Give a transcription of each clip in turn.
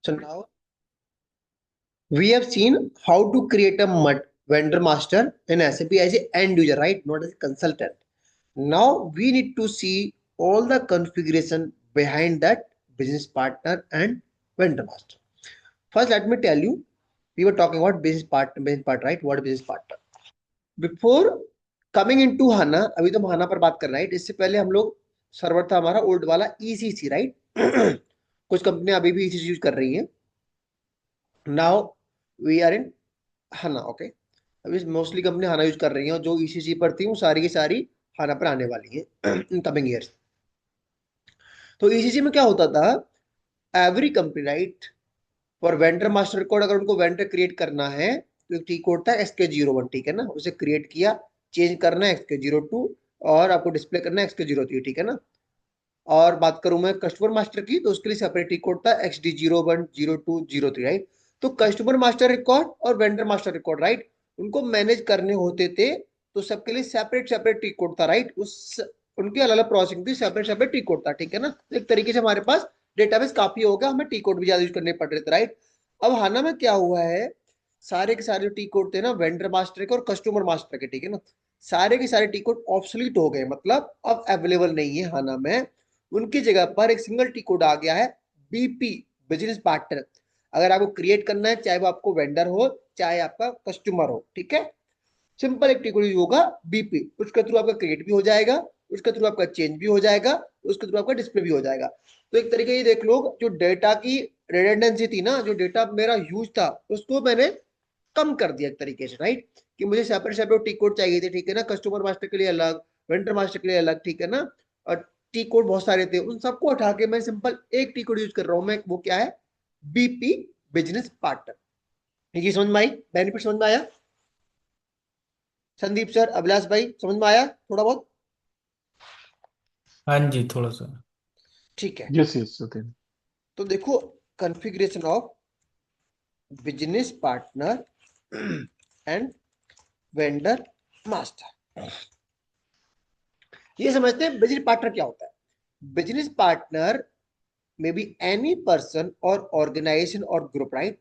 So now we have seen how to create a vendor master in SAP as an end user, right? Not as a consultant. Now we need to see all the configuration behind that business partner and vendor master. First, let me tell you, we were talking about business part, right? What is business partner? Before coming into HANA, अभी तो हम HANA पर बात कर रहे हैं, इससे पहले हम लोग सर्वर था हमारा ओल्ड वाला ECC, राइट? कुछ कंपनियां अभी भी ECC यूज कर रही हैं. Now we are in HANA, okay. अभी मोस्टली कंपनी HANA यूज कर रही हैं, जो ECC पर थी वो सारी की सारी HANA पर आने वाली है इन कमिंग ईयर्स. तो ECC में क्या होता था, every company, right, for vendor master code अगर उनको वेंडर क्रिएट करना है तो एक टी कोड था XK01, ठीक है ना. उसे क्रिएट किया, चेंज करना है XK02 और आपको डिस्प्ले करना है XK03, ठीक है ना. और बात करूं मैं कस्टमर मास्टर की तो उसके लिए सेपरेट टी कोड था XD01, 02, 03, राइट. तो कस्टमर मास्टर रिकॉर्ड और वेंडर मास्टर रिकॉर्ड, राइट, उनको मैनेज करने होते थे तो सबके लिए सेपरेट सेपरेट टी कोड था, राइट. उस उनकी अलग अलग प्रोसेसिंग थी, सेपरेट सेपरेट टी कोड था, ठीक है ना. एक तरीके से हमारे पास डेटाबेस काफी हो गया, हमें टी कोड भी ज्यादा यूज करने पड़ रहे थे, राइट. अब हाना में क्या हुआ है, सारे के सारे टी कोड थे ना वेंडर मास्टर के और कस्टमर मास्टर के, ठीक है ना, सारे के सारे टी कोड ऑब्सोलीट हो गए, मतलब अब अवेलेबल नहीं है हाना में. उनकी जगह पर एक सिंगल टी कोड आ गया है, बीपी, बिजनेस पार्टनर. अगर आपको क्रिएट करना है, चाहे वो आपको वेंडर हो चाहे आपका कस्टमर हो, ठीक है, सिंपल एक टी कोड यूज होगा बीपी. उसके थ्रू आपका क्रिएट भी हो जाएगा, उसके थ्रू आपका चेंज भी हो जाएगा, उसके थ्रू आपका डिस्प्ले भी हो जाएगा. तो एक तरीके ये देख लो, जो डेटा की रिडंडेंसी थी ना, जो डेटा मेरा यूज था उसको मैंने कम कर दिया एक तरीके से, राइट. कि मुझे सेपरेट सेपरेट टी कोड चाहिए थे, ठीक है ना, कस्टमर मास्टर के लिए अलग, वेंडर मास्टर के लिए अलग, ठीक है ना. और टी कोड बहुत सारे थे, उन सबको हटा के मैं सिंपल एक टी कोड यूज कर रहा हूं मैं, वो क्या है, बीपी, बिजनेस पार्टनर. ये समझ में आई, बेनिफिट समझ में आया? संदीप सर, अभिलाष भाई, समझ में आया थोड़ा बहुत? हाँ जी, थोड़ा सा। ठीक है. Yes yes okay. तो देखो, configuration of business partner and vendor master. ये समझते हैं बिजनेस पार्टनर क्या होता है. Business partner may be any person or organization or group, right,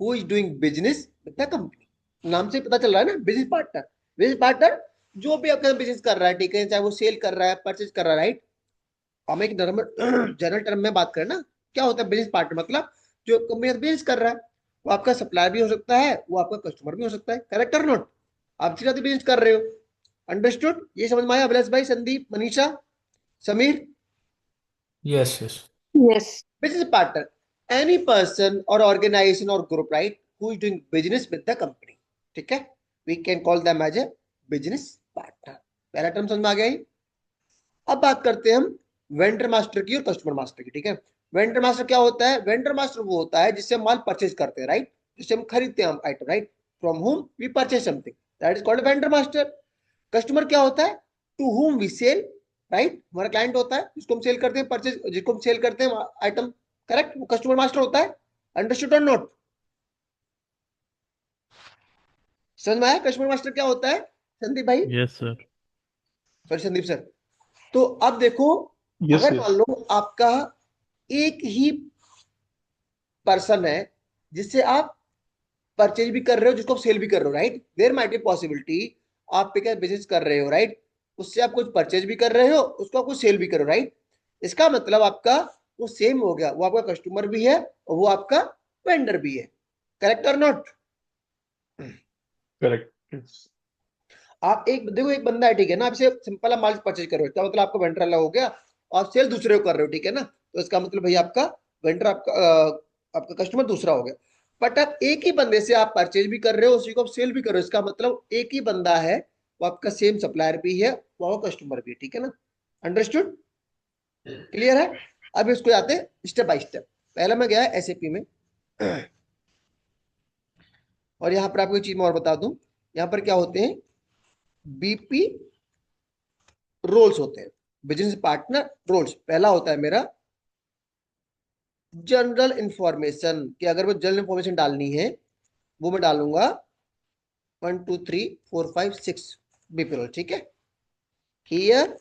who is doing business with the company. नाम से पता चल रहा है ना, बिजनेस पार्टनर. बिजनेस पार्टनर जो भी आपका बिजनेस कर रहा है, ठीक है, चाहे वो सेल कर रहा है, परचेज कर रहा है, राइट. हम एक जनरल टर्म में बात करें ना, क्या होता है बिजनेस पार्टनर, मतलब जो कंपनी बिजनेस कर रहा है, वो आपका सप्लायर भी हो सकता है, वो आपका कस्टमर भी हो सकता है, करेक्ट और नोट. आप सीधा बिजनेस कर रहे हो. अंडरस्टूड? ये समझ में आया अभिलाष भाई, Sandeep, Manisha, Sameer? Yes yes. Yes. Business partner, any person or organization or group, right, who is doing business with the company, ठीक है, we can call them as a business partner. पहला टर्म समझ में आ गया ही. अब बात करते हैं हम वेंडर मास्टर की और कस्टमर मास्टर की, ठीक है. वेंडर मास्टर क्या होता है? वेंडर मास्टर वो होता है जिससे हम माल परचेज करते हैं, राइट, जिससे हम खरीदते हैं item, right, from whom we purchase something, that is called vendor master. Customer क्या होता है? To whom we sell, right, हमारा क्लाइंट होता है जिसको हम सेल करते हैं, परचेज, जिसको हम सेल करते हैं आइटम, करेक्ट, वो कस्टमर मास्टर होता है. अंडरस्टूड और नोट? समझ में आया कस्टमर मास्टर क्या होता है, संदीप भाई? Yes sir. Sorry Sandeep sir. तो अब देखो, यस अगर मान यस. लो आपका एक ही पर्सन है जिससे आप परचेज भी कर रहे हो, जिसको आप सेल भी कर रहे हो, right, there might be possibility, आप एक बिजनेस कर रहे हो, राइट, उससे आप कुछ परचेज भी कर रहे हो, उसको आप कुछ सेल भी कर रहे हो, राइट. इसका मतलब आपका वो सेम हो गया, वो आपका कस्टमर भी है और वो आपका वेंडर भी है, करेक्ट और नॉट? करेक्ट. आप एक देखो, एक बंदा है, ठीक है ना, आपसे सिंपल आप माल परचेज कर रहे हो, क्या मतलब आपका वेंडर अलग हो गया, आप सेल दूसरे को कर रहे हो, ठीक है ना, तो इसका मतलब भैया आपका वेंडर, आपका कस्टमर दूसरा हो गया. बट आप एक ही बंदे से आप परचेज भी कर रहे हो, उसी को आप सेल भी कर रहे हो, इसका मतलब एक ही बंदा है, वो आपका सेम सप्लायर भी है, वो कस्टमर भी है, ठीक है ना. अंडरस्टूड? क्लियर है? अब इसको आते हैं स्टेप बाय स्टेप. पहला मैं गया एसएपी में और यहाँ पर आपको एक चीज मैं और बता दूं, यहाँ पर क्या होते हैं, बीपी रोल्स होते हैं, बिजनेस पार्टनर रोल्स. पहला होता है मेरा जनरल इंफॉर्मेशन, कि अगर वो जनरल इंफॉर्मेशन डालनी है वो मैं डालूंगा 1 2 3 4 5 6 बीपी रोल, ठीक है. Here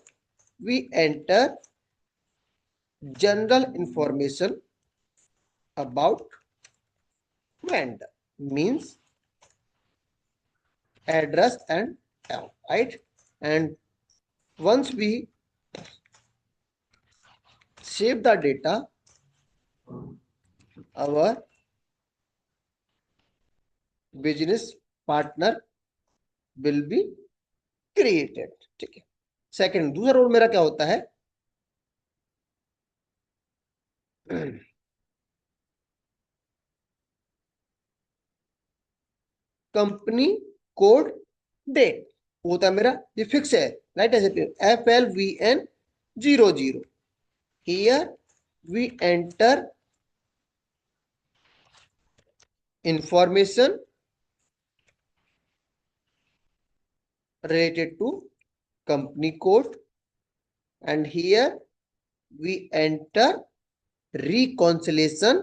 we enter general information about vendor means address and town, right? And once we save the data, our business partner will be created. ठीक है। सेकंड, दूसरा रोल मेरा क्या होता है? कंपनी कोड डेट होता है मेरा, ये फिक्स है, राइट? ऐसे FLVN 00। Here we enter information related to company code, and here we enter reconciliation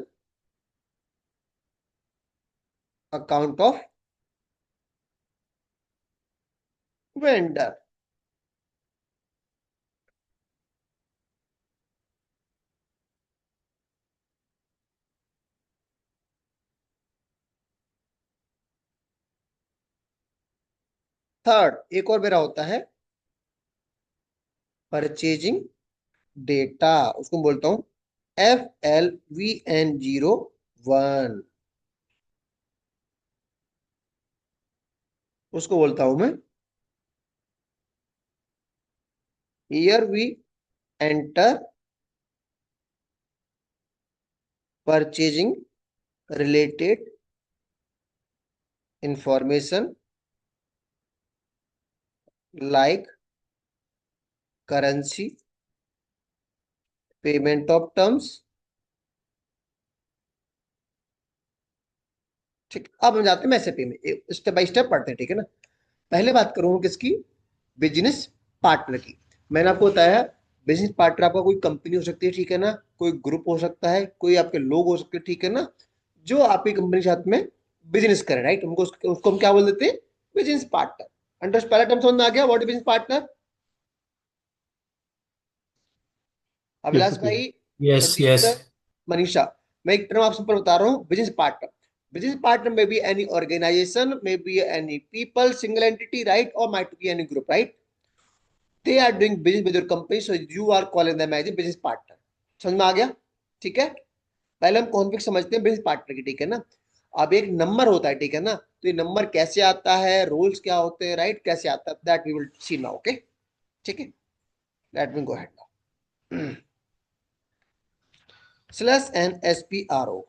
account of vendor. Third, एक और मेरा होता है परचेजिंग डेटा, उसको बोलता हूं FLVN 01, उसको बोलता हूं मैं here we enter purchasing related information like currency, payment of terms. ठीक, अब हम जाते हैं एसएपी में, स्टेप बाय स्टेप पढ़ते हैं, ठीक है ना? पहले बात करूंगा किसकी? बिजनेस पार्टनर की। मैंने आपको बताया बिजनेस पार्टनर आपका कोई कंपनी हो सकती है, ठीक है ना, कोई ग्रुप हो सकता है, कोई आपके लोग हो सकते हैं, ठीक है ना, जो आपकी कंपनी के साथ में बिजनेस करे, राइट? उनको उसको हम क्या बोल देते हैं? Business partner. अंडर पहला टर्म समझ में आ गया, what is business partner? Yes, Abhilash okay. भाई, Yes, Sandeep sir, yes. Manisha, मैं एक टर्म आप सबको बता रहा हूँ, बिजनेस पार्टनर। बिजनेस पार्टनर में be any organization, may be any people, single entity, right? और might be any group, right? they are doing business with your company, so you are calling them as a business partner। समझ में आ गया? ठीक है। पहले हम conflict समझते हैं बिजनेस पार्टनर की, ठीक है ना? अब एक नंबर होता है, ठीक है ना, तो ये नंबर कैसे आता है, रोल्स क्या होते हैं, राइट, कैसे आता है, that we will see now. Okay, ठीक है, let me go ahead now. Slash N SPRO।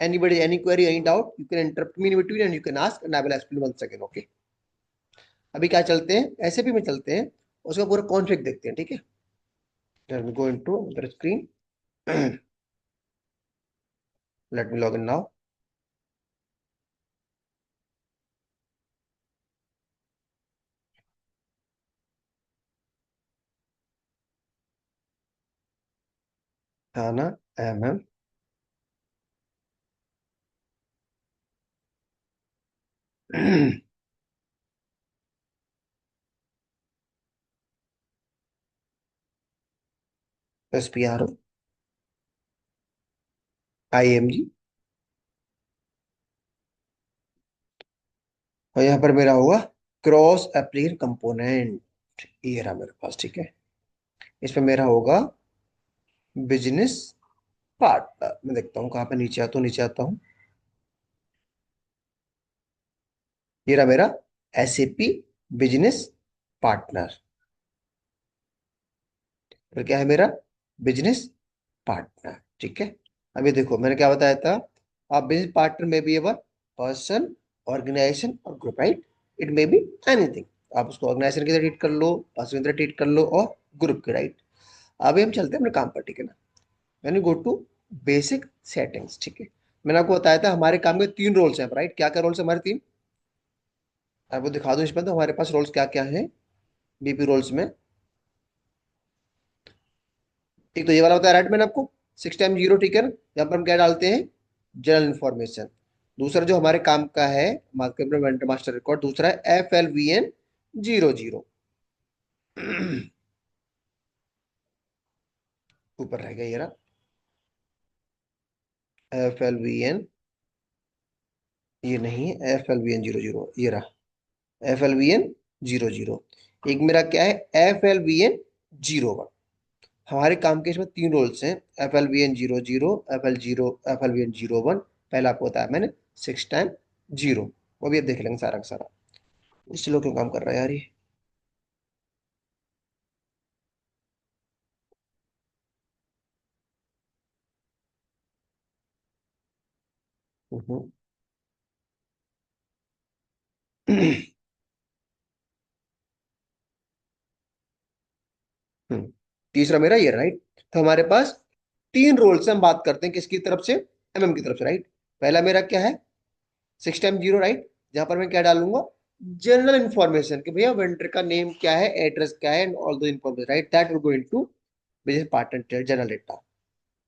Anybody, any query, any doubt, you can interrupt me in between and you can ask and I will explain once again, okay? अभी क्या चलते हैं, SAP में चलते हैं, उसका पूरा conflict देखते हैं, ठीक है? Let me go into the screen। Let me log in now। थाना MM SPRO IMG, और यहाँ पर मेरा होगा क्रॉस एप्लीकेशन कंपोनेंट, ये रहा मेरे पास, ठीक है? इस पे मेरा होगा बिजनेस पार्टनर। मैं देखता हूँ कहाँ पे, नीचे आता हूँ, नीचे आता हूँ, ये रहा मेरा SAP बिजनेस पार्टनर। फिर क्या है मेरा? बिजनेस पार्टनर, ठीक है? अभी देखो मैंने क्या बताया था, आप बिजनेस पार्टनर में भी अवर पर्सन, ऑर्गेनाइजेशन और group, right? It may be anything. आप उसको ऑर्गेनाइजेशन की तरह ट्रीट कर लो, पर्सन की तरह ट्रीट कर लो, और ग्रुप के, राइट? अभी हम चलते हैं अपने काम पर, ठीक है ना? मैंने गो टू बेसिक सेटिंग्स, ठीक है? मैंने आपको बताया था हमारे काम में तीन रोल्स हैं, राइट? क्या क्या रोल्स हैं हमारे तीन? आपको दिखा दूं इसमें, तो हमारे पास रोल्स क्या क्या हैं बीपी रोल्स में। एक तो ये वाला बताया, राइट, मैंने आपको 6 टाइम 0, ठीक है ना? यहाँ पर हम क्या डालते हैं? General information. दूसरा जो हमारे काम का है, मार्केट में वेंडर मास्टर रिकॉर्ड, दूसरा है FLVN 00। ऊपर रहेगा ये रहा, एफ एल वी एन, ये नहीं, एफ एल वी एन 00, ये रहा एफ एल वी एन 00। एक मेरा क्या है, एफ एल वी एन 01। हमारे काम के इसमें तीन रोल्स हैं, F L V N 00, F L V N 01। पहले आपको बताया मैंने 6 टाइम 0, वो भी अब देख लेंगे सारा का सारा। इस लोग क्यों काम कर रहा है यार ये। हम्म। हम्म। तीसरा मेरा ये राइट। तो हमारे पास तीन रोल से हम बात करते हैं, किसकी तरफ से, एमएम की तरफ से, राइट। पहला मेरा क्या है, 6 टाइम 0, राइट। जहां पर मैं क्या डालूंगा, जनरल इंफॉर्मेशन, कि भैया वेंडर का नेम क्या है, एड्रेस क्या है, and all the information, right, that will go into business partner general data.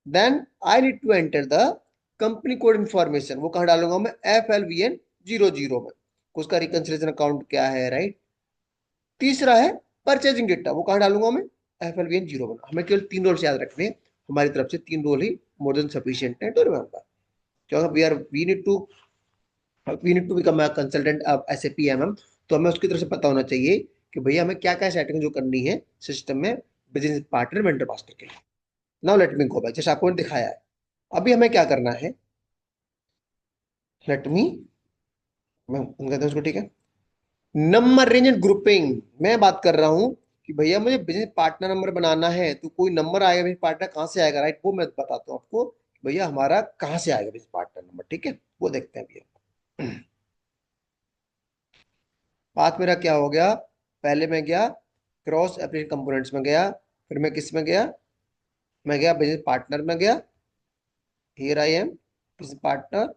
Then I need to enter the company code information, वो कहाँ डालूंगा मैं, एफ एल वी एन 00 में, उसका रिकंसिलेशन अकाउंट क्या है, राइट। तीसरा है परचेजिंग डेटा, वो कहाँ डालूंगा मैं, एफ एल वी एन 01। हमें केवल तीन रोल्स याद रखने हैं, हमारी तरफ से तीन रोल ही मोर देन सफिशियंट है टू रिमेंबर। क्योंकि we need to become a consultant of S A P M M. तो हमें उसकी तरफ से पता होना चाहिए कि भैया हमें क्या क्या सेटिंग जो करनी है सिस्टम में, बिजनेस पार्टनर वेंडर मास्टर के लिए। Now let me go back, जैसे आपको मैंने दिखाया है। अभी हमें क्या करना है, लेट मी, मैं कहता हूँ उसको, ठीक है। नंबर रेंज एंड ग्रुपिंग, मैं बात कर रहा हूँ कि भैया मुझे बिजनेस पार्टनर नंबर बनाना है, तो कोई नंबर आएगा बिजनेस पार्टनर कहाँ से आएगा, राइट, वो मैं बताता हूँ आपको। भैया हमारा कहाँ से आएगा बिजनेस पार्टनर नंबर, ठीक है, वो देखते हैं भैया। बात मेरा क्या हो गया, पहले मैं गया क्रॉस एप्लीकेशन कंपोनेंट्स में गया, फिर मैं किस में गया, मैं गया बिजनेस पार्टनर में गया, here I am business partner.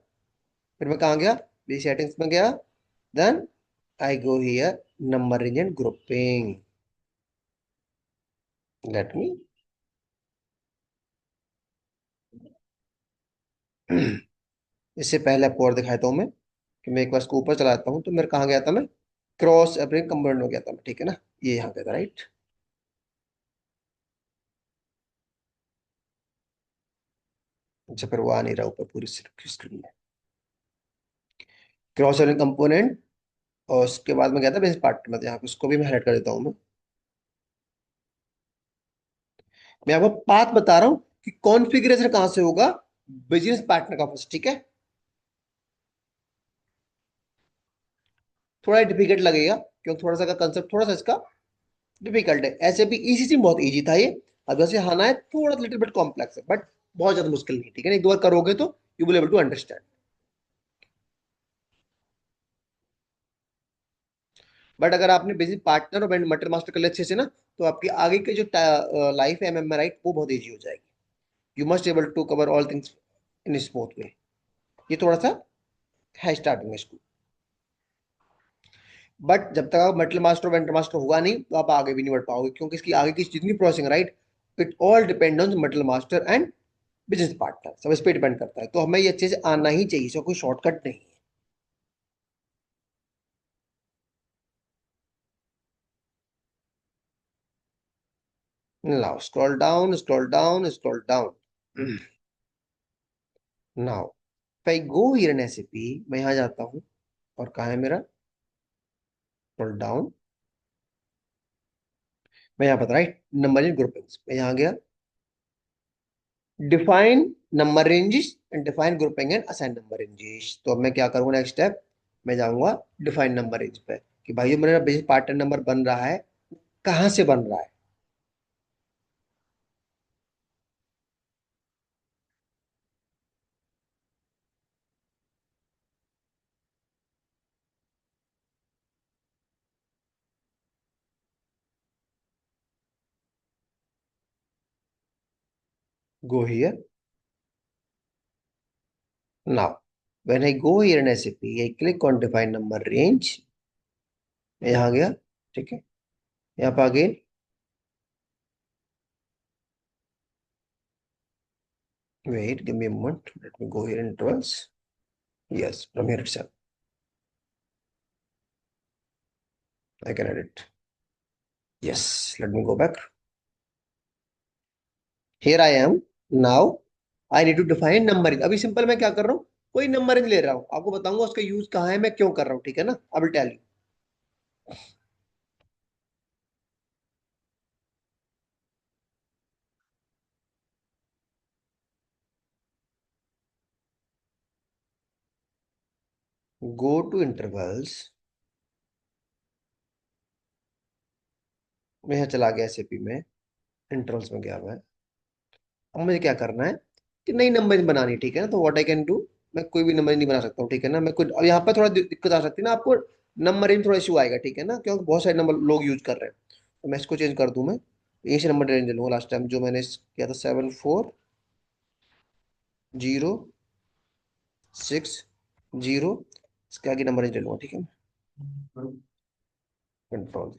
फिर मैं कहाँ गया, बी सेटिंग्स में गया, then I go here number range and grouping. Let me इससे पहले आपको और दिखाता हूँ मैं, कि मैं एक बार इसको ऊपर चलाता हूँ, तो मेरे कहाँ गया था मैं, क्रॉस एप्लीकेशन कंपोनेंट में गया था मैं, ठीक है ना, ये यहाँ गया था, राइट। अच्छा, फिर वो आ नहीं रहा ऊपर पूरी स्क्रीन में, क्रॉस एप्लीकेशन कंपोनेंट। और उसके बाद में गया था बिजनेस पार्टनर में, यहाँ पे उसको भी मैं हाईलाइट कर देता हूँ मैं आपको बात बता रहा हूँ कि कॉन्फ़िगरेशन कहां से होगा, बिजनेस पार्टनर का फर्स्ट, ठीक है। थोड़ा डिफिकल्ट लगेगा, क्योंकि थोड़ा सा का कंसेप्ट थोड़ा सा इसका डिफिकल्ट है, ऐसे भी इजी सी बहुत इजी था ये। अब जैसे हाना है थोड़ा लिटिल बिट कॉम्प्लेक्स है, बट बहुत ज्यादा मुश्किल नहीं, ठीक है ना, एक दो बार करोगे तो you will able to understand. But अगर आपने बिजनेस पार्टनर और मटर मास्टर कर लिया अच्छे से ना, तो आपकी आगे की जो लाइफ है एमएम में, राइट, वो बहुत इजी हो जाएगी। You must able to cover all things in smooth way. ये थोड़ा सा है स्टार्टिंग में इसको, बट जब तक आप मेटल मास्टर वेंटर मास्टर होगा नहीं, तो आप आगे भी नहीं बढ़ पाओगे, क्योंकि इसकी आगे की जितनी processing, right, it all depend on metal master and business partner, सब इस पे डिपेंड करता है। तो हमें ये अच्छे से आना ही चाहिए, इसका कोई शॉर्टकट नहीं है। Now scroll down, scroll down, scroll down. Now if I go here in SAP, मैं यहाँ जाता हूँ, और कहाँ है मेरा, स्क्रॉल डाउन, मैं यहाँ पर, राइट, नंबर इन ग्रुपिंग्स, मैं यहाँ गया, define number ranges and define grouping and assign number ranges. तो अब मैं क्या करूंगा, नेक्स्ट स्टेप, मैं जाऊंगा डिफाइन नंबर रेंज पे, कि भाई ये मेरा बिजनेस पार्टनर नंबर बन रहा है, कहाँ से बन रहा है। Go here, now when I go here in SAP, I click on define number range, मैं यहाँ गया, ठीक है, यहाँ पे again, wait, give me a moment, let me go here in intervals, yes, from here itself I can edit, yes, let me go back, here I am now, I need to define numbering. अभी simple मैं क्या कर रहा हूँ, कोई numbering ले रहा हूँ, आपको बताऊंगा उसका यूज कहाँ है, मैं क्यों कर रहा हूँ, ठीक है ना। I will tell you. Go to intervals, मैं यहाँ चला गया एसएपी में, इंटरवल्स में गया मैं। अब मुझे क्या करना है कि नई नंबरिंग बनानी है, ठीक है ना। तो व्हाट आई कैन डू, मैं कोई भी नंबरिंग नहीं बना सकता हूँ, ठीक है ना। मैं कुछ, अब यहाँ पर थोड़ा दिक्कत आ सकती है ना आपको, नंबरिंग थोड़ा इशू आएगा, ठीक है ना, क्योंकि बहुत सारे नंबर लोग यूज कर रहे हैं। तो मैं इसको चेंज कर दूं, मैं यही से नंबर रेंज ले लूंगा लास्ट टाइम जो मैंने किया था, 7406 0, इसके आगे नंबर रेंज ले लूंगा, ठीक है। कंट्रोल,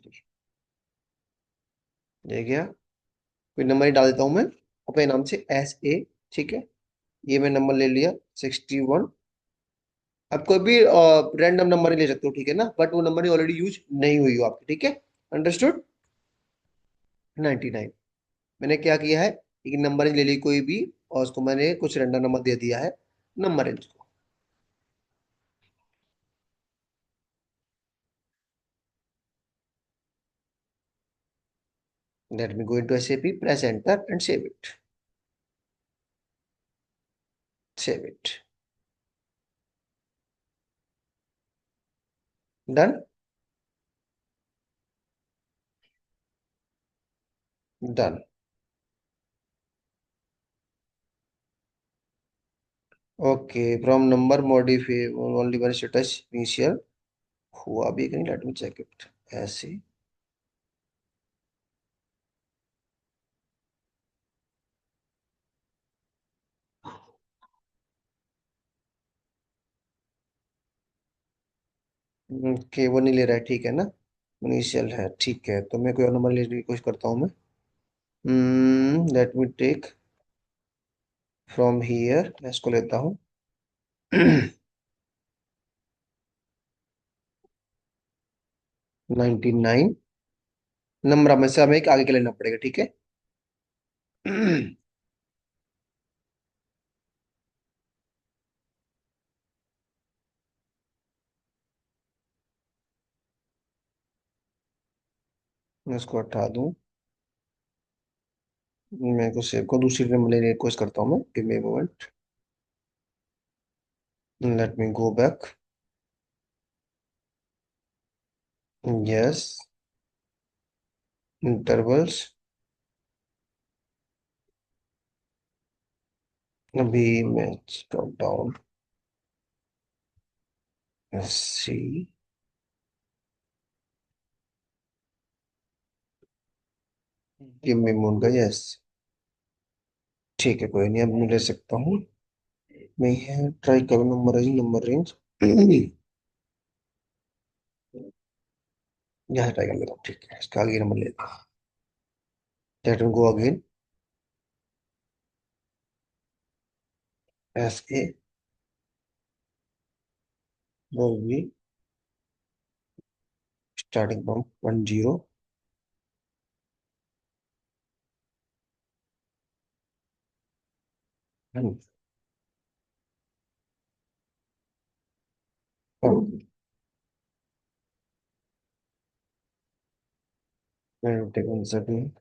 ये गया। कोई नंबर ही डाल देता हूँ मैं अपने नाम से, SA, ठीक है। ये मैं नंबर ले लिया 61। अब कोई भी रैंडम नंबर ही ले सकते हो, ठीक है ना, बट वो नंबर ऑलरेडी यूज नहीं हुई हो आपकी, ठीक है। अंडरस्टूड। 99, मैंने क्या किया है, एक नंबर ले ली कोई भी, और उसको मैंने कुछ रैंडम नंबर दे दिया है नंबर रेंज को। Late me go into SAP, press enter and save it, save it, done, done. Okay, from number modify only one status initial हुआ भी कहीं, लेट मी चेक इट। ऐसे, ओके वो नहीं ले रहा है, ठीक है ना, इनिशियल है, ठीक है। तो मैं कोई और नंबर लेने की कोशिश करता हूँ मैं। Let me take from here, मैं इसको लेता हूँ। 99 नंबर में से हमें एक आगे के लेना पड़ेगा, ठीक है। मैं इसको हटा दूं, मैं को सेव को दूसरी नंबर लेने की कोशिश करता हूँ मैं, give me moment, late me go back, yes, intervals, अभी मैं स्क्रॉल डाउन, सी, गिव मी मोमेंट, यस, ठीक है, कोई नहीं, अब मैं ले सकता हूँ। मैं ये ट्राई करूँ नंबर रेंज, यहाँ ट्राई कर लेता हूँ, ठीक है, इसका आगे नंबर लेता हूँ, late me go again, SA, वो भी स्टार्टिंग फ्रॉम 10, मैं टेक वन सेकंड,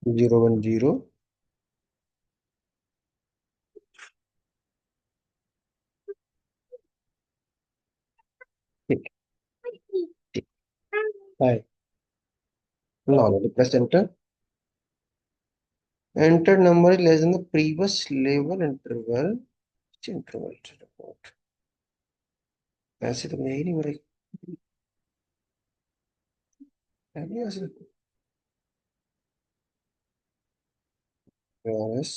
010, ठीक, ठीक, हाय, now let me press enter, enter number is less than the previous level interval, which interval to report, ऐसे तो यही नहीं मेरे, नहीं ऐसे, बस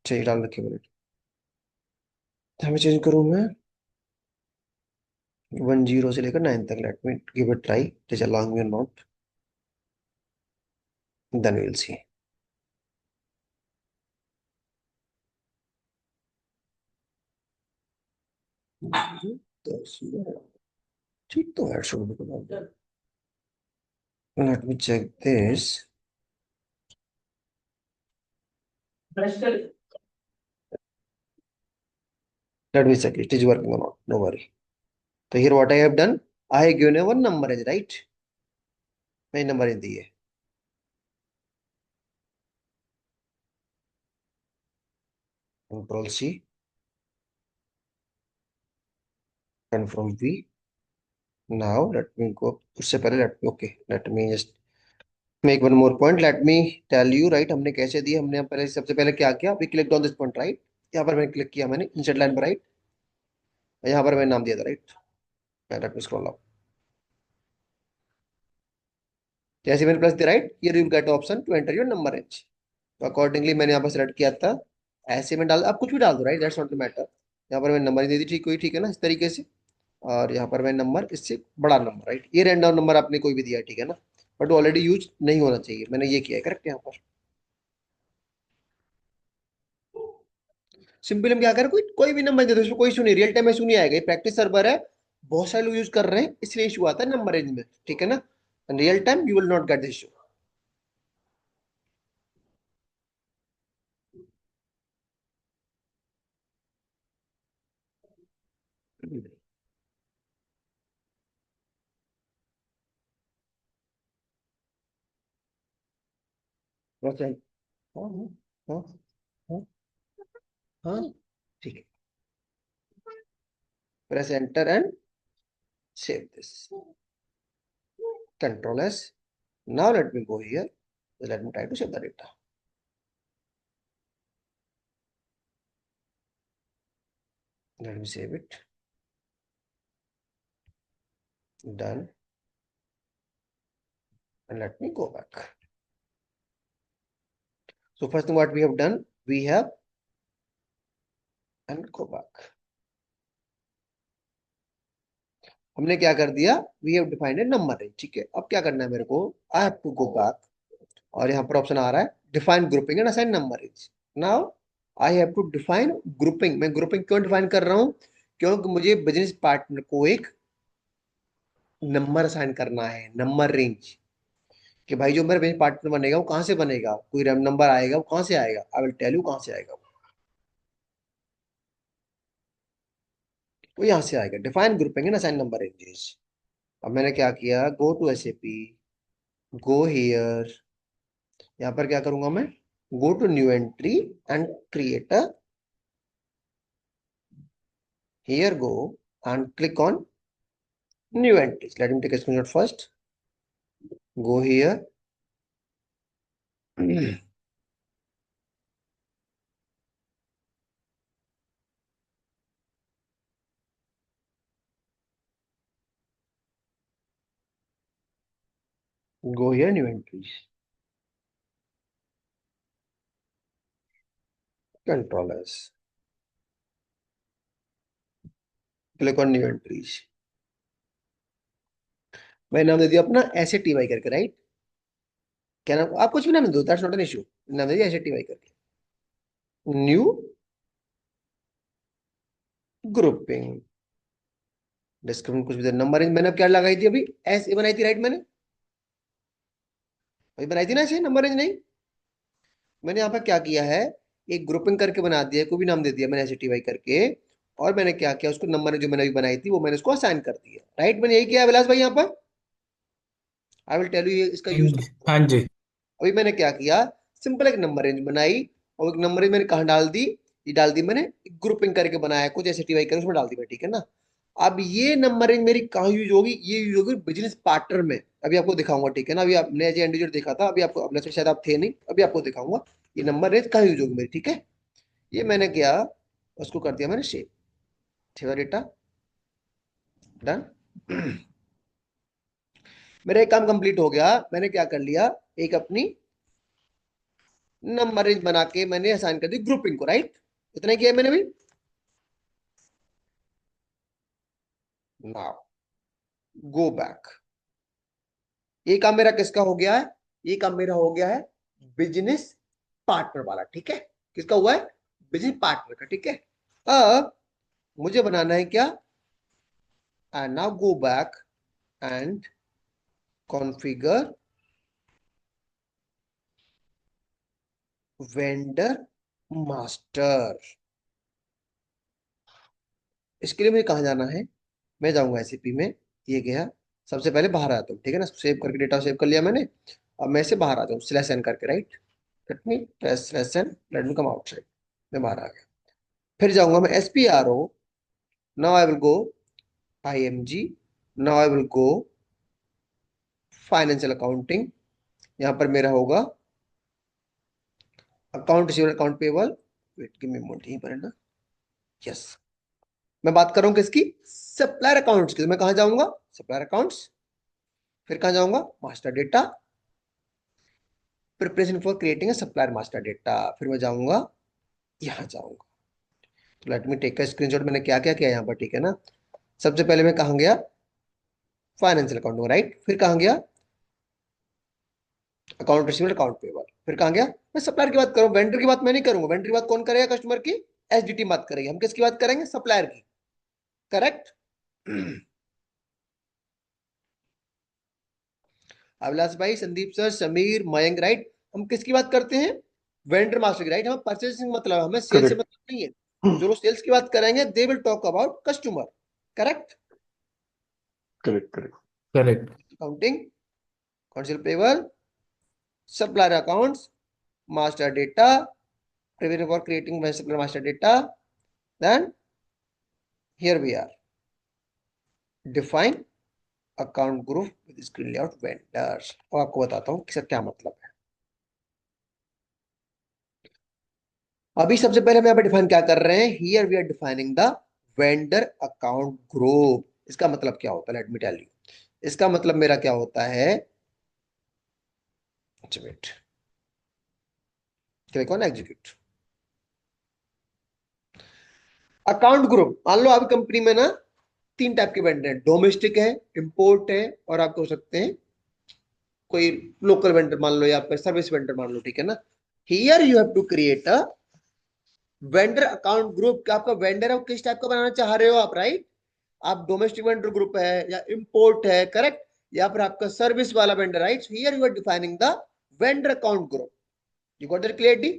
चाहिए डाल रखे मैंने, हमें चेंज करूँ मैं 10 से लेकर 9 तक, let me give it try, it is allowing me or not, then we'll see। 10, ठीक तो है, शुरू में Let me check this. Let me check. It is working or not. No worry. So here what I have done, I have given a one number is right. My number is दिए. Control C. Confirm V. Now let me go. उससे पहले let me just make one more point. Let me tell you right. हमने कैसे दिए, हमने पहले सबसे पहले क्या किया, we clicked on this point right. यहाँ पर मैंने क्लिक किया, मैंने insert line पर right. यहाँ पर मैंने नाम दिया था right. Let me scroll up. जैसे मैंने प्लस दिया राइट, ये you get option to enter your number range. तो अकॉर्डिंगली मैंने यहाँ पर सेलेक्ट किया था. ऐसे में डाल, आप कुछ भी डाल दो right, that's not the matter. यहाँ पर मैंने नंबर दे दी, ठीक कोई, ठीक है ना, इस तरीके से. और यहाँ पर मैं नंबर, इससे बड़ा नंबर राइट, ये रैंडम नंबर आपने कोई भी दिया है, ठीक है ना. बट ऑलरेडी यूज नहीं होना चाहिए, मैंने ये किया है करेक्ट. यहाँ पर सिंपल हम क्या करें, कोई कोई भी नंबर दे दो, इसमें कोई इशू नहीं, रियल टाइम इशू नहीं आएगा. ये प्रैक्टिस सर्वर है, बहुत सारे लोग यूज कर रहे हैं, इसलिए इशू आता है नंबर रेंज में, ठीक है ना. Real time you will not get this issue. हाँ हाँ हाँ हाँ हाँ, ठीक है. Press enter and save this. Control S. Now let me go here. Let me try to save the data. Let me save it. Done. And let me go back. So first thing what we have done, we have, and go back. हमने क्या कर दिया, we have defined a number range, ठीक है. अब क्या करना है मेरे को, I have to go back. और यहाँ पर ऑप्शन आ रहा है define grouping and assign number range. Now I have to define grouping. मैं ग्रुपिंग क्यों डिफाइन कर रहा हूँ, क्योंकि मुझे बिजनेस पार्टनर को एक नंबर असाइन करना है, नंबर रेंज. कि भाई जो मेरा बिजनेस पार्टनर बनेगा वो कहाँ से बनेगा, कोई रैम नंबर आएगा, वो कहाँ से आएगा, आई विल टेल यू कहाँ से आएगा. वो यहाँ से आएगा, define grouping and assign number ranges. अब मैंने क्या किया, go to SAP, go here. यहाँ पर क्या करूंगा मैं, go to new entry and create a, here go and click on new entries. Let me take a screenshot first. Go here. Go here, new entries. Control S. Click on new entries. मैंने नाम दे दिया अपना ऐसे TY करके right. क्या नाम, आप कुछ भी नाम दो, दैट्स नॉट एन इशू. नाम दे दिया ऐसे टीवाई करके. New grouping. डिस्क्रिप्शन कुछ भी दे, नंबर रेंज मैंने अब क्या लगाई थी अभी, ऐसे बनाई थी राइट. मैंने अभी बनाई थी ना ऐसे, नंबर रेंज नहीं. मैंने यहाँ पर क्या किया है, एक ग्रुपिंग करके बना दिया, कोई भी नाम दे दिया मैंने ऐसे टीवाई करके. और मैंने क्या किया, उसको नंबर जो मैंने अभी बनाई थी वो मैंने उसको असाइन कर दिया राइट. मैंने यही किया है विलास भाई यहाँ पर. आई विल टेल यू इसका यूज. हाँ जी. अभी मैंने क्या किया, सिंपल एक नंबर रेंज बनाई. और एक नंबर रेंज मैंने कहाँ डाल दी, ये डाल दी मैंने, ग्रुपिंग करके बनाया कुछ ऐसे टीवाई कर उसमें डाल दी मैं, ठीक है ना. अब ये नंबर रेंज मेरी कहाँ यूज होगी, ये यूज होगी बिजनेस पार्टनर में. अभी आपको दिखाऊंगा, ठीक है ना. अभी आपने एज इंडिविजुअल देखा था, अभी आपको अपने से शायद आप थे नहीं, अभी आपको दिखाऊंगा ये नंबर रेंज कहाँ यूज होगी मेरी, ठीक है. ये मैंने क्या, उसको कर दिया मैंने शेप. Save data. डन. मेरा एक काम कंप्लीट हो गया. मैंने क्या कर लिया, एक अपनी नंबर रेंज बना के मैंने असाइन कर दी ग्रुपिंग को राइट. इतना ही किया है मैंने भी. Now go back. ये काम मेरा किसका हो गया है, ये काम मेरा हो गया है बिजनेस पार्टनर वाला, ठीक है. किसका हुआ है, बिजनेस पार्टनर का, ठीक है. अब मुझे बनाना है क्या, and now go back and configure vendor master. इसके लिए मुझे कहाँ जाना है? मैं जाऊंगा एसएपी में। ये गया। सबसे पहले बाहर आता हूँ, ठीक है ना, सेव करके डेटा सेव कर लिया मैंने। अब मैं से बाहर आता हूँ स्लैश एन करके, right. Let me press slash N, let me come outside. मैं बाहर आ गया। फिर जाऊंगा मैं SPRO। Now I will go IMG। Now I will go financial accounting. यहाँ पर मेरा होगा account receivable, account payable. Wait की, मैं यहीं पर है ना। यस। मैं बात कर रहा हूँ किसकी? सप्लायर अकाउंट्स की। तो मैं कहाँ जाऊंगा? Supplier accounts. फिर कहाँ जाऊंगा? Master data. Preparation for creating a supplier master data. फिर मैं जाऊंगा, यहाँ जाऊंगा। तो लेट मी टेक का स्क्रीनशॉट। मैंने क्या क्या किया यहाँ पर, ठीक है ना। सबसे पहले मैं कहाँ गया? फाइनेंशियल अकाउंट में, राइट। फिर कहाँ गया? Account receivable, account payable. फिर कहाँ गया? मैं सप्लायर की बात करूँ, वेंडर की बात मैं नहीं करूंगा। वेंडर की बात कौन करेगा? कस्टमर की SDT बात करेगी। हम किसकी बात करेंगे? सप्लायर की। करेक्ट। अभिलाष भाई, संदीप सर, समीर, मयंक, राइट। हम किसकी बात करते हैं? वेंडर मास्टर की, राइट। हमें परचेसिंग मतलब है, हमें सेल्स से करेक्ट मतलब नहीं है। जो लोग सेल्स की बात करेंगे they will talk about customer. Correct. Correct correct. Correct. Accounting, council payable, supplier accounts, master data, preparing for creating supplier master data. Then here we are, define account group with screen layout vendors। और आपको बताता हूँ कि sir क्या मतलब है। अभी सबसे पहले हम यहाँ पे डिफाइन क्या कर रहे हैं? Here we are defining the vendor account group. इसका मतलब क्या होता है? Let me tell you. इसका मतलब मेरा क्या होता है? Wait, click on execute. Account group, मान लो आपकी कंपनी में ना 3 टाइप के वेंडर हैं। डोमेस्टिक है, इंपोर्ट है, और आपके हो सकते हैं कोई लोकल वेंडर मान लो, या फिर सर्विस वेंडर मान लो, ठीक है ना। Here you have to create a vendor account group. आपका वेंडर है वो किस टाइप का बनाना चाह रहे हो आप, राइट। आप डोमेस्टिक वेंडर ग्रुप है या इंपोर्ट है, करेक्ट, या फिर आपका सर्विस वाला vendor, right. Here you are defining the vendor account group. You got that clearly?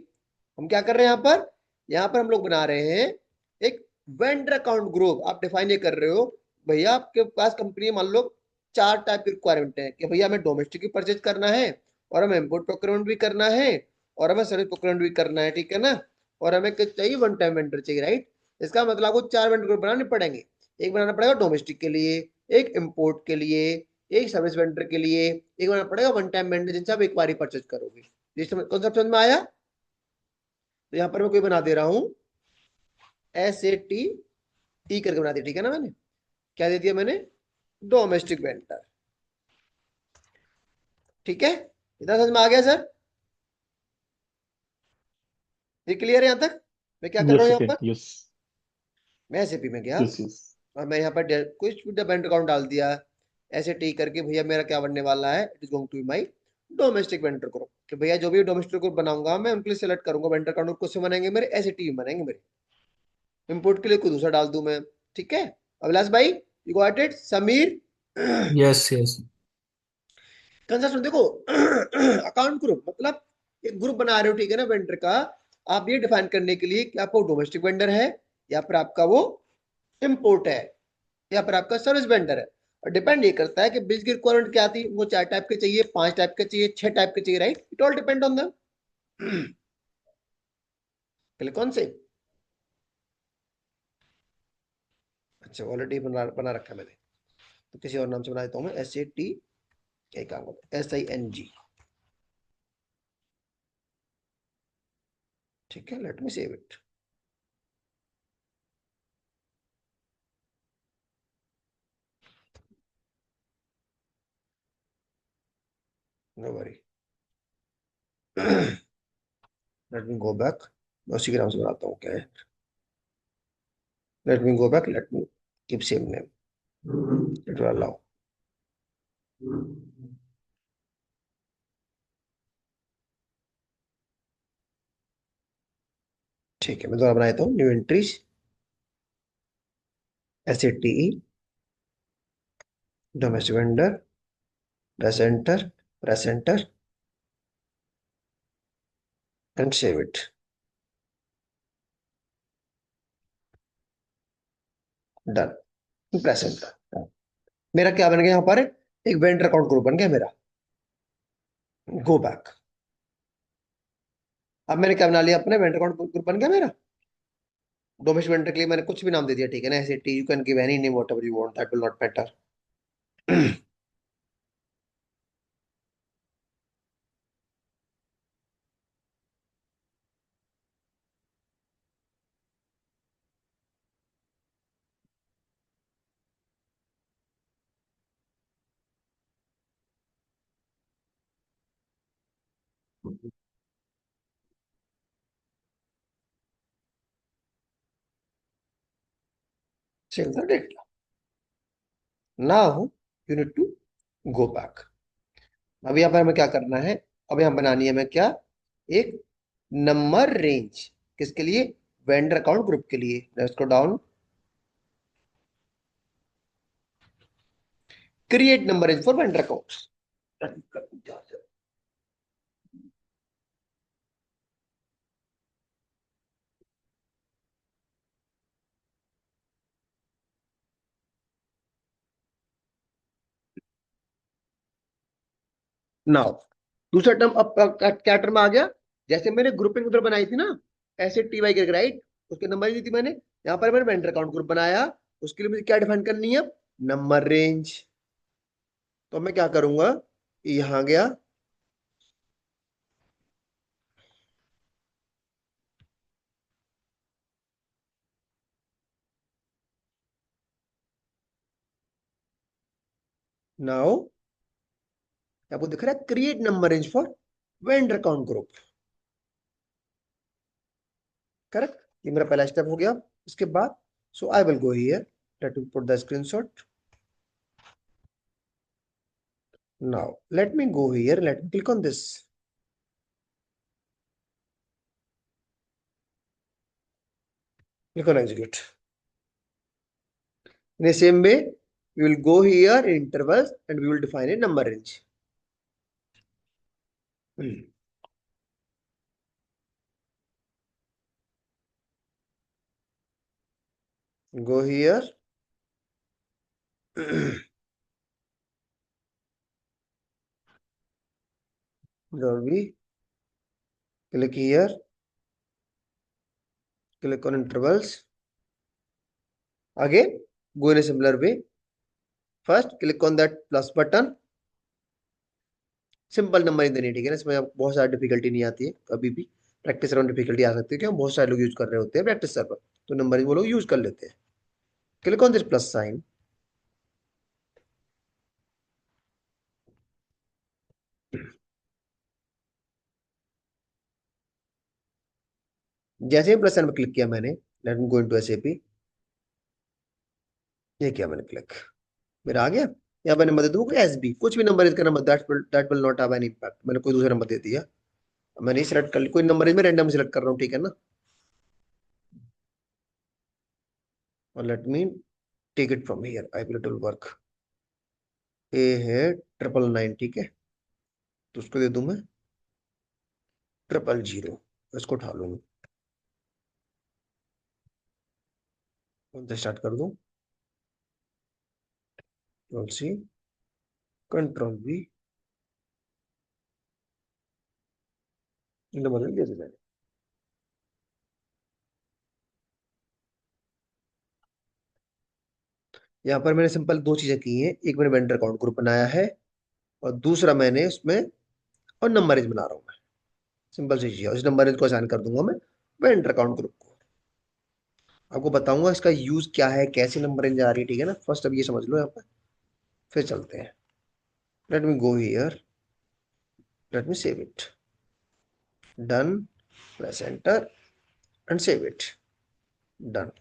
हम क्या कर रहे हैं यहाँ पर? यहाँ पर हम लोग बना रहे हैं एक वेंडर अकाउंट ग्रुप। आप डिफाइन ये कर रहे हो, भैया आपके पास कंपनी मान लो 4 टाइप की रिक्वायरमेंट है कि भैया हमें डोमेस्टिक भी परचेज करना है, और हमें इम्पोर्ट प्रोक्योरमेंट भी करना है, और हमें सर्विस प्रोक्योरमेंट भी करना है, ठीक है ना। और हमें क्या चाहिए? वन टाइम वेंडर चाहिए, राइट। इसका मतलब आपको 4 वेंडर ग्रुप बनाने पड़ेंगे। एक बनाना पड़ेगा डोमेस्टिक के लिए, एक इम्पोर्ट के लिए, एक सर्विस वेंडर के लिए, एक बनाना पड़ेगा वन टाइम वेंडर जिनसे आप एक बार ही परचेज करोगे। कॉन्सेप्ट समझ में आया? तो यहाँ पर मैं कोई बना दे रहा हूँ SAT करके बना दिया, ठीक है ना। मैंने क्या दे दिया? मैंने डोमेस्टिक वेंडर। ठीक है, इतना समझ में आ गया सर? ये क्लियर है यहाँ तक? मैं क्या कर रहा यस हूँ यहाँ सेकंड पर? यस। मैं एसएपी में गया, यस यस। और मैं यहाँ पर कुछ भी बैंक अकाउंट डाल दिया SAT करके। भैया मेरा क्या बनने वाला है? It is going to be my domestic vendor group. कि भैया जो भी डोमेस्टिक ग्रुप बनाऊंगा मैं उनके लिए सेलेक्ट करूंगा वेंडर अकाउंट, कुछ से बनेंगे मेरे SAT में बनेंगे मेरे। इंपोर्ट के लिए कोई दूसरा डाल दूं मैं, ठीक है। अभिलाष भाई, you got it? Sameer, yes yes. Concept देखो। अकाउंट ग्रुप मतलब एक ग्रुप बना रहे हो, ठीक है ना, वेंडर का। आप ये डिफाइन करने के लिए कि आपका डोमेस्टिक वेंडर है, या फिर आपका वो इम्पोर्ट है, या फिर आपका सर्विस वेंडर है। और डिपेंड ये करता है कि बिल की रिक्वायरमेंट क्या थी। वो 4 टाइप के चाहिए, 5 टाइप के चाहिए, 6 टाइप के चाहिए, right. It all depend on the click on से। अच्छा, ऑलरेडी बना रखा है मैंने, तो किसी और नाम से बना देता हूँ मैं। SAT, क्या काम होता है? SING। ठीक है, let me save it. No worry. Let me go back. मैं उसी के नाम से बनाता हूँ, क्या है? Let me go back, let me keep same name, it will allow. ठीक है, मैं दोबारा बना देता हूँ। New entries, SATE, domestic vendor, presenter, presenter, and save it. Done. Press enter. मेरा क्या बन गया यहाँ पर, एक वेंडर अकाउंट ग्रुप बन गया मेरा. Go back. अब मैंने क्या बना लिया, अपने वेंडर अकाउंट ग्रुप बन गया मेरा. डोमेस्टिक वेंडर के लिए मैंने कुछ भी नाम दे दिया, ठीक है ना, ऐसे T U can give any name whatever you want, that will not matter. save the data. Now you need to go back. अब यहाँ पर हमें क्या करना है, अब यहाँ बनानी है हमें क्या, एक नंबर रेंज. किसके लिए, वेंडर अकाउंट ग्रुप के लिए. Let's go down. Create number range for vendor accounts. Now दूसरा टर्म अब क्या टर्म आ गया, जैसे मैंने ग्रुपिंग उधर बनाई थी ना, ऐसे टी वाई करके, राइट, उसके नंबर दी थी मैंने. यहाँ पर मैंने वेंडर अकाउंट ग्रुप बनाया, उसके लिए मुझे क्या डिफाइन करनी है, नंबर रेंज. तो मैं क्या करूंगा, यहाँ गया, नाउ आपको दिख रहा है create number range for vendor account group. Correct, ये मेरा पहला स्टेप हो गया. इसके बाद so I will go here, let me put the screenshot. Now let me go here, let me click on this. Click on execute. In the same way, we will go here in intervals and we will define a number range. Go here. We click here. Click on intervals. Again, go in a similar way. First, click on that plus button. Simple number देनी, ठीक है ना, इसमें बहुत सारी difficulty नहीं आती है. कभी भी प्रैक्टिस अराउंड डिफिकल्टी आ सकती है, क्यों, बहुत सारे लोग यूज कर रहे होते हैं प्रैक्टिस सर्वर, तो नंबर वो लोग यूज कर लेते हैं. Click on this plus sign. जैसे ही प्लस साइन पर क्लिक किया मैंने, late me go into SAP. ये किया मैंने क्लिक, मेरा आ गया. यहाँ पे नंबर दे दूंगा एस बी, कुछ भी नंबर इसका number, that will not have any impact. मैंने कोई दूसरा नंबर दे दिया, मैंने सिलेक्ट कर, कोई नंबर मैं रैंडम सिलेक्ट कर रहा हूँ, ठीक है ना. और let me take it from here, I will it will work. ए है 999, ठीक है, तो उसको दे दूं मैं 000. इसको उठा लूंगा, स्टार्ट कर दूं. Control C, control V, number दे देना. यहाँ पर मैंने सिंपल दो चीजें की हैं, एक मैंने वेंडर अकाउंट ग्रुप बनाया है, और दूसरा मैंने उसमें और नंबर रेंज बना रहा हूँ मैं. सिंपल सी चीज है, उस नंबर रेंज को असाइन कर दूंगा मैं वेंडर अकाउंट ग्रुप को. आपको बताऊंगा इसका यूज क्या है, कैसे नंबर रेंज आ रही है, ठीक है ना. फर्स्ट अब ये समझ लो यहाँ पर, फिर चलते हैं. Late me go here, let me save it. Done. Press enter and save it. Done.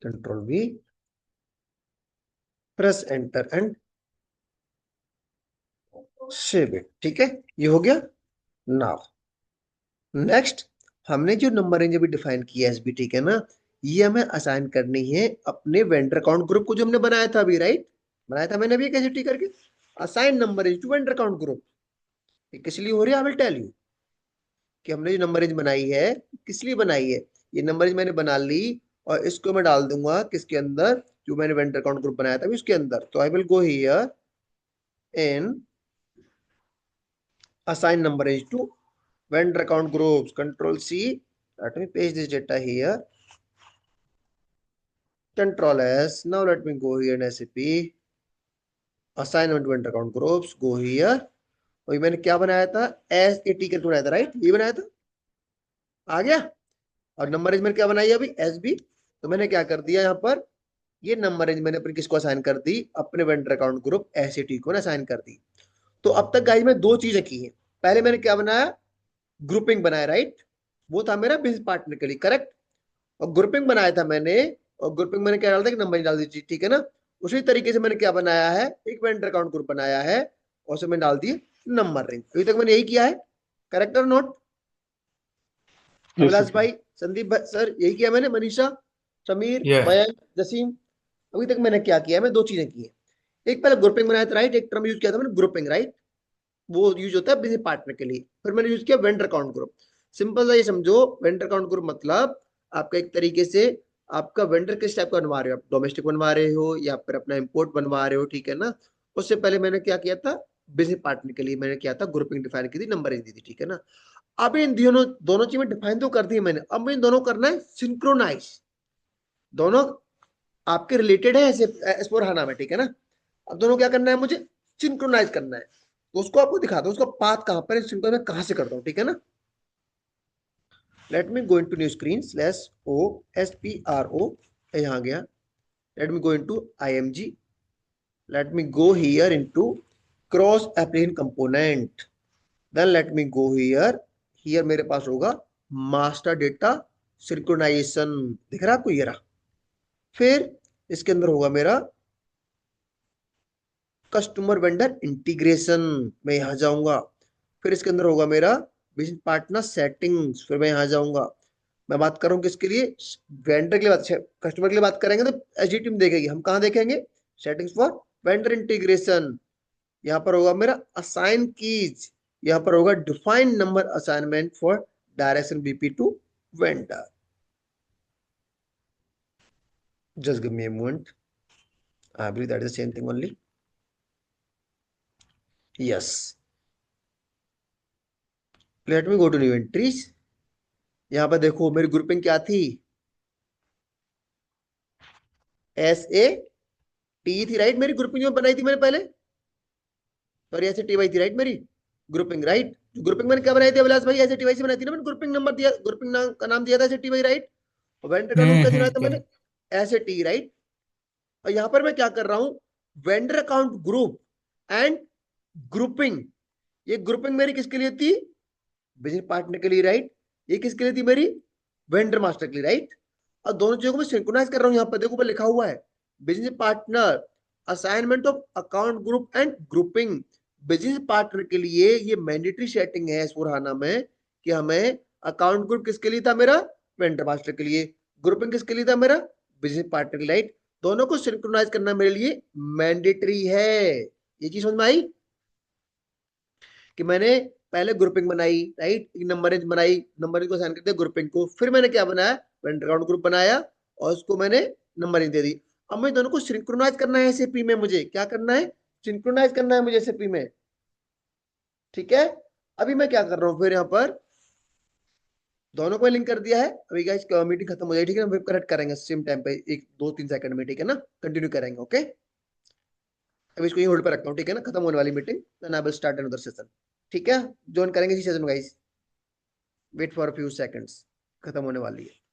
Control we, press enter and save it. ठीक है, ये हो गया. नाउ नेक्स्ट, हमने जो नंबर रेंज अभी डिफाइन किया है, ठीक है ना, ये हमें असाइन करनी है अपने वेंडर अकाउंट ग्रुप को, जो हमने बनाया था अभी, राइट, बनाया था मैंने अभी कैसे टी करके, assign number range to vendor account group. ये किस लिए हो रही है? आई विल टेल यू कि हमने जो नंबर रेंज बनाई है किस लिए बनाई है। ये नंबर रेंज मैंने बना ली और इसको मैं डाल दूंगा किसके अंदर, जो मैंने वेंडर अकाउंट ग्रुप बनाया था उसके अंदर। तो आई will go here in assign number range to vendor account groups. Control C. Let me paste this data here. Control S. Now let me go here in SAP. Assignment vendor account groups. Go here. और मैंने क्या बनाया था? S A T करके बनाया था, right? ये बनाया था, आ गया। और नंबर रेंज मैंने क्या बनाई अभी? S B. तो मैंने क्या कर दिया यहाँ पर, ये नंबर रेंज मैंने अपने किसको असाइन कर दी? अपने vendor account group S A T को असाइन कर दी। तो अब तक गाइस मैं दो चीजें की है। पहले मैंने क्या बनाया? ग्रुपिंग बनाया, राइट? वो था मेरा बिजनेस पार्टनर के लिए, करेक्ट? और ग्रुपिंग बनाया था मैंने, और ग्रुपिंग मैंने क्या डाल दिया? नंबर डाल दी, ठीक है ना? उसी तरीके से मैंने क्या बनाया है? एक वेंडर अकाउंट ग्रुप बनाया है और उसमें मैंने डाल दिए नंबर रेंज। अभी तक मैंने यही किया है, करेक्ट और नोट? अभिलाष भाई, संदीप भाई, सर यही किया मैंने, मनीषा, समीर, Yeah. मयंक, जसीम। अभी तक मैंने क्या किया है? मैं दो चीजें की है। एक पहले ग्रुपिंग बनाया था, राइट? एक टर्म यूज किया था मैंने, ग्रुपिंग, राइट? वो यूज होता है बिजनेस पार्टनर के लिए। फिर मैंने यूज किया वेंडर अकाउंट ग्रुप। सिंपल सा ये समझो, वेंडर अकाउंट ग्रुप मतलब आपका एक तरीके से आपका वेंडर किस टाइप का बनवा रहे हो? आप डोमेस्टिक बनवा रहे हो या फिर अपना इंपोर्ट बनवा रहे हो, ठीक है ना? उससे पहले मैंने क्या किया था? बिजनेस पार्टनर के लिए मैंने क्या था? ग्रुपिंग डिफाइन की थी, नंबरिंग दी थी, ठीक है ना? अब इन दोनों दोनों चीजें डिफाइन तो कर दी मैंने, अब इन दोनों करना है सिंक्रोनाइज। दोनों आपके रिलेटेड है ऐसे एस/4HANA में, ठीक है ना? अब दोनों क्या करना है मुझे? सिंक्रोनाइज करना है। तो उसको आपको दिखाता हूँ, उसका पाथ कहां पर है, सिंक्रोनाइज कहां से करता हूँ, ठीक है ना? Let me go into new screen /OSPRO, यहाँ गया। Let me go into IMG। Let me go here into cross application component. Then let me go here, here मेरे पास होगा मास्टर डेटा सिंक्रोनाइजेशन, दिख रहा है आपको? ये रहा। फिर इसके अंदर होगा मेरा कस्टमर वेंडर इंटीग्रेशन, मैं यहां जाऊंगा। फिर इसके अंदर होगा मेरा बिजनेस पार्टनर सेटिंग्स, फिर मैं यहां जाऊंगा। मैं बात कर रहा हूँ किसके लिए? वेंडर के लिए बात, कस्टमर के लिए बात करेंगे तो एसडी टीम देखेगी। हम कहाँ देखेंगे? Settings for vendor integration. यहाँ पर होगा मेरा असाइन कीज, यहाँ पर होगा define number assignment for direction BP to vendor. Just give me a moment, I believe that is the same thing only. Yes, let me go to new entries. यहाँ पर देखो मेरी ग्रुपिंग क्या थी? SAT थी, राइट? मेरी grouping जो बनाई थी मैंने पहले, सॉरी SATY थी, राइट? मेरी ग्रुपिंग, राइट? ग्रुपिंग मैंने क्या बनाई थी अभिलाष भाई? SATY से बनाई थी ना मैंने। ग्रुपिंग नंबर दिया, ग्रुपिंग नाम का नाम दिया था SATY, राइट? और वेंडर अकाउंट ग्रुप कैसे बनाया था मैंने? SAT, right? और यहाँ पर मैं क्या कर रहा हूँ? Vendor account group and grouping. ये ग्रुपिंग मेरी किसके लिए थी? बिजनेस पार्टनर के लिए, राइट? ये किसके लिए थी मेरी? वेंडर मास्टर के लिए, राइट? और दोनों चीजों को मैं सिंक्रोनाइज कर रहा हूँ। यहाँ पर देखो ऊपर लिखा हुआ है business partner, assignment of account group and grouping. Business partner के लिए ये मैंडेटरी सेटिंग है एस/4HANA में कि हमें अकाउंट ग्रुप किसके लिए था मेरा? वेंडर मास्टर के लिए। ग्रुपिंग किसके लिए था मेरा? बिजनेस पार्टनर के लिए, राइट? दोनों को सिंक्रोनाइज करना मेरे लिए मैंडेटरी है। ये चीज समझ में आई कि मैंने पहले ग्रुपिंग बनाई, राइट? एक नंबर रेंज बनाई, नंबर रेंज को असाइन कर दिया ग्रुपिंग को। फिर मैंने क्या बनाया? वेंडर अकाउंट ग्रुप बनाया और उसको मैंने नंबर रेंज दे दी। अब मैं दोनों को सिंक्रोनाइज करना है एसएपी में। मुझे क्या करना है? सिंक्रोनाइज करना है मुझे एसएपी में, ठीक है? अभी मैं क्या कर रहा हूँ? फिर यहाँ पर दोनों को लिंक कर दिया है। अभी गाइस मीटिंग खत्म हो जाएगी, ठीक है ना? वेब कनेक्ट करेंगे सेम टाइम पे, एक 2-3 सेकंड में, ठीक है ना? कंटिन्यू करेंगे, ओके? अभी इसको यहीं होल्ड पर रखता हूँ, ठीक है ना? खत्म होने वाली meeting, then I will start another session, ठीक है? ज्वाइन करेंगे इसी सेशन में guys, wait for few seconds, खत्म होने वाली है।